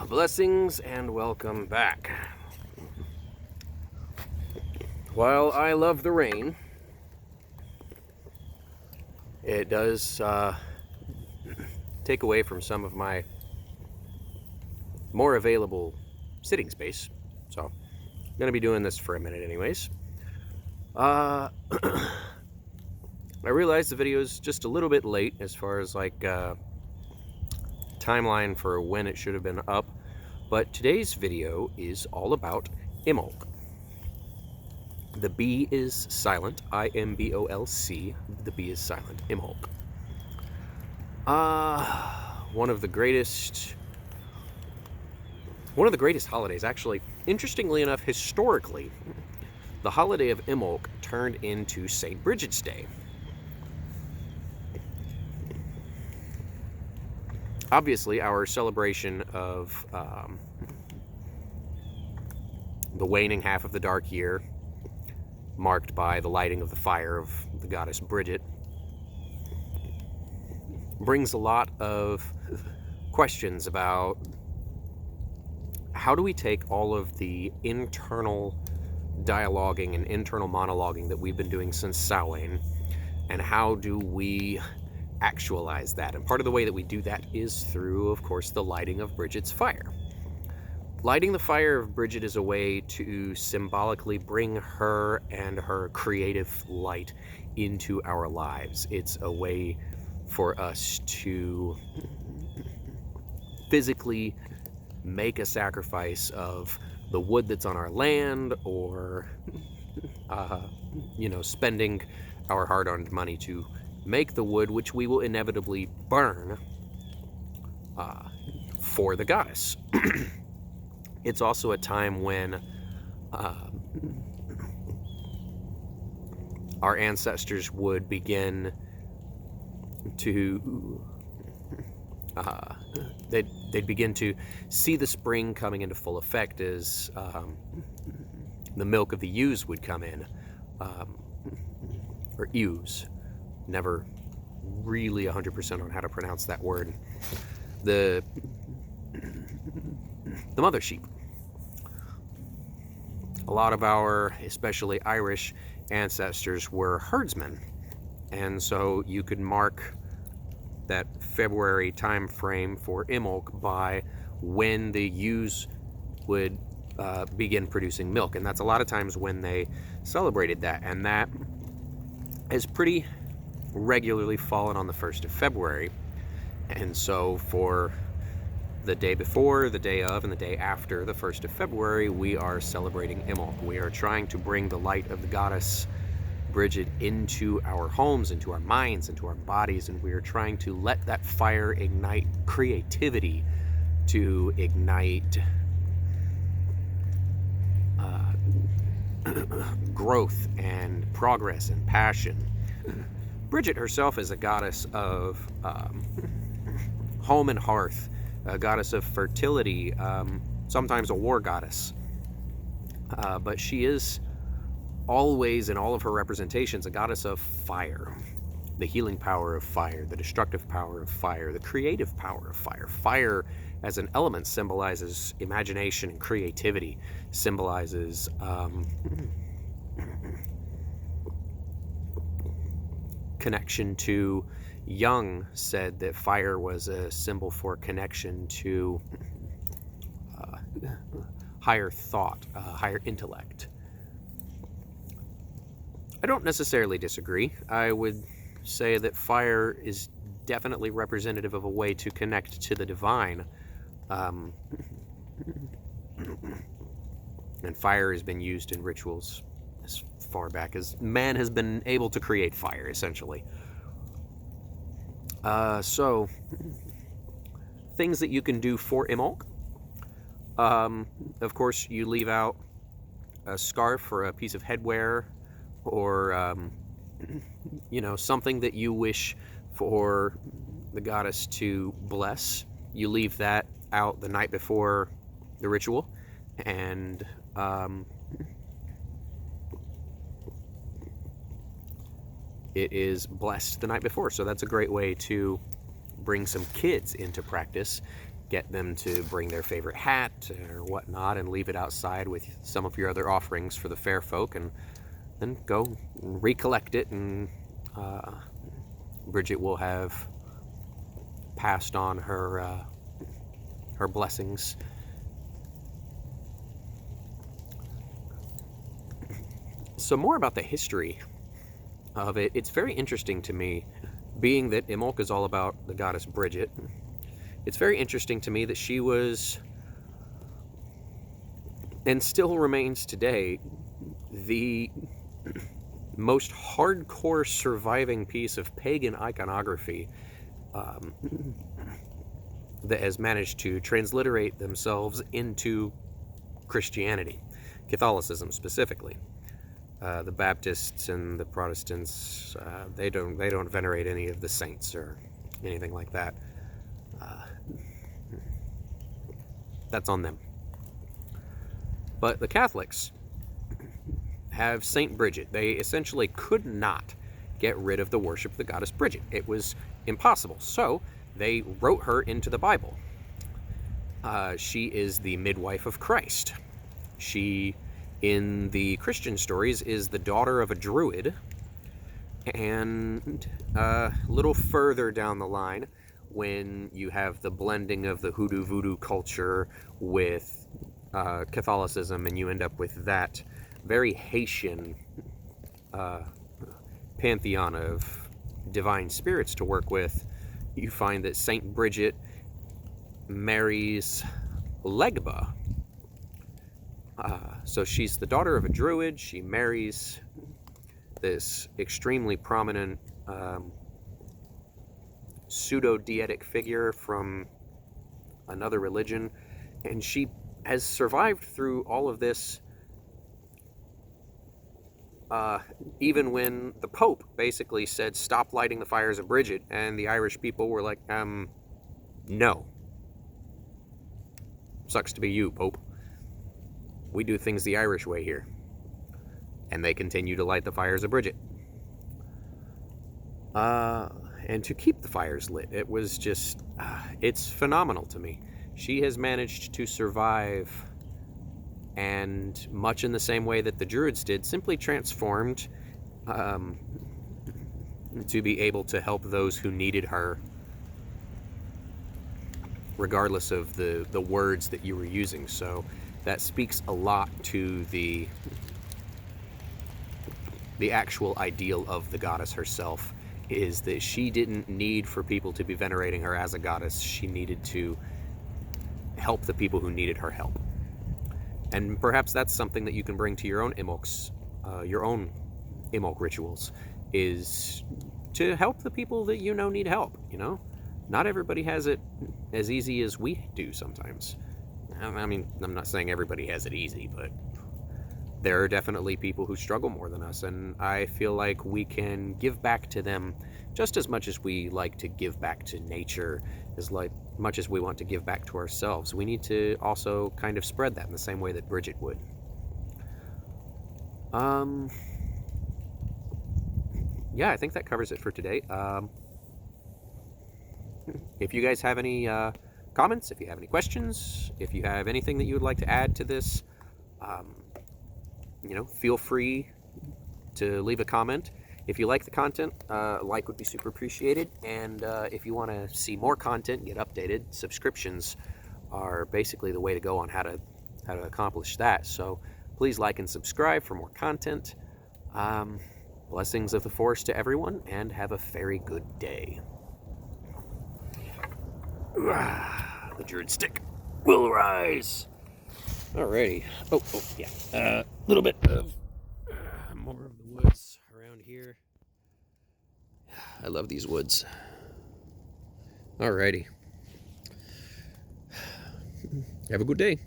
Blessings and welcome back. While I love the rain, it does take away from some of my more available sitting space. So I'm going to be doing this for a minute anyways. I realize the video is just a little bit late as far as like timeline for when it should have been up, but today's video is all about Imbolc. The B is silent, I-M-B-O-L-C. The B is silent, Imbolc. One of the greatest holidays, actually. Interestingly enough, historically, the holiday of Imbolc turned into St. Brigid's Day. Obviously, our celebration of the waning half of the dark year, marked by the lighting of the fire of the goddess Brigid, brings a lot of questions about how do we take all of the internal dialoguing and internal monologuing that we've been doing since Samhain, and how do we actualize that? And part of the way that we do that is through, of course, the lighting of Brigid's fire. Lighting the fire of Brigid is a way to symbolically bring her and her creative light into our lives. It's a way for us to physically make a sacrifice of the wood that's on our land, or spending our hard-earned money to make the wood, which we will inevitably burn for the goddess. It's also a time when our ancestors would begin to they'd begin to see the spring coming into full effect as the milk of the ewes would come in, or ewes. Never really 100% on how to pronounce that word. The mother sheep. A lot of our, especially Irish, ancestors were herdsmen, and so you could mark that February time frame for Imbolc by when the ewes would begin producing milk, and that's a lot of times when they celebrated that, and that has pretty regularly fallen on the 1st of February. And so for the day before, the day of, and the day after the 1st of February, we are celebrating Imbolc. We are trying to bring the light of the goddess Brigid into our homes, into our minds, into our bodies, and we are trying to let that fire ignite creativity, to ignite growth and progress and passion. Brigid herself is a goddess of home and hearth, a goddess of fertility, sometimes a war goddess. But she is always, in all of her representations, a goddess of fire. The healing power of fire, the destructive power of fire, the creative power of fire. Fire as an element symbolizes imagination and creativity, symbolizes connection to. Jung said that fire was a symbol for connection to higher thought, higher intellect. I don't necessarily disagree. I would say that fire is definitely representative of a way to connect to the divine. And fire has been used in rituals as far back as man has been able to create fire, essentially. So, things that you can do for Imbolc. Of course, you leave out a scarf or a piece of headwear, or, something that you wish for the goddess to bless. You leave that out the night before the ritual, and it is blessed the night before. So that's a great way to bring some kids into practice, get them to bring their favorite hat or whatnot and leave it outside with some of your other offerings for the fair folk, and then go recollect it, and Bridget will have passed on her blessings. So more about the history of it. It's very interesting to me, being that Imbolc is all about the goddess Bridget. It's very interesting to me that she was, and still remains today, the most hardcore surviving piece of pagan iconography that has managed to transliterate themselves into Christianity, Catholicism specifically. The Baptists and the Protestants, they don't venerate any of the saints or anything like that. That's on them. But the Catholics have Saint Bridget. They essentially could not get rid of the worship of the goddess Bridget. It was impossible. So they wrote her into the Bible. She is the midwife of Christ. She, in the Christian stories, is the daughter of a druid. And a little further down the line, when you have the blending of the hoodoo voodoo culture with Catholicism, and you end up with that very Haitian pantheon of divine spirits to work with, you find that Saint Bridget marries Legba. So she's the daughter of a druid. She marries this extremely prominent pseudo-deity figure from another religion, and she has survived through all of this, even when the Pope basically said, stop lighting the fires of Bridget, and the Irish people were like, no. Sucks to be you, Pope. We do things the Irish way here. And they continue to light the fires of Bridget. And to keep the fires lit, it was just, it's phenomenal to me. She has managed to survive, and much in the same way that the Druids did, simply transformed to be able to help those who needed her, regardless of the words that you were using. So that speaks a lot to the actual ideal of the goddess herself, is that she didn't need for people to be venerating her as a goddess. She needed to help the people who needed her help. And perhaps that's something that you can bring to your own Imbolcs, your own Imbolc rituals, is to help the people that you know need help, you know? Not everybody has it as easy as we do sometimes. I mean, I'm not saying everybody has it easy, but there are definitely people who struggle more than us, and I feel like we can give back to them just as much as we like to give back to nature, as much as we want to give back to ourselves. We need to also kind of spread that in the same way that Bridget would. Yeah, I think that covers it for today. If you guys have any comments, if you have any questions, if you have anything that you would like to add to this, you know, feel free to leave a comment. If you like the content, a like would be super appreciated. And if you want to see more content, get updated, subscriptions are basically the way to go on how to accomplish that. So please like and subscribe for more content. Blessings of the Forest to everyone, and have a very good day. The Druid stick will rise. Alrighty. Oh, yeah. A little bit of more of the woods around here. I love these woods. Alrighty. Have a good day.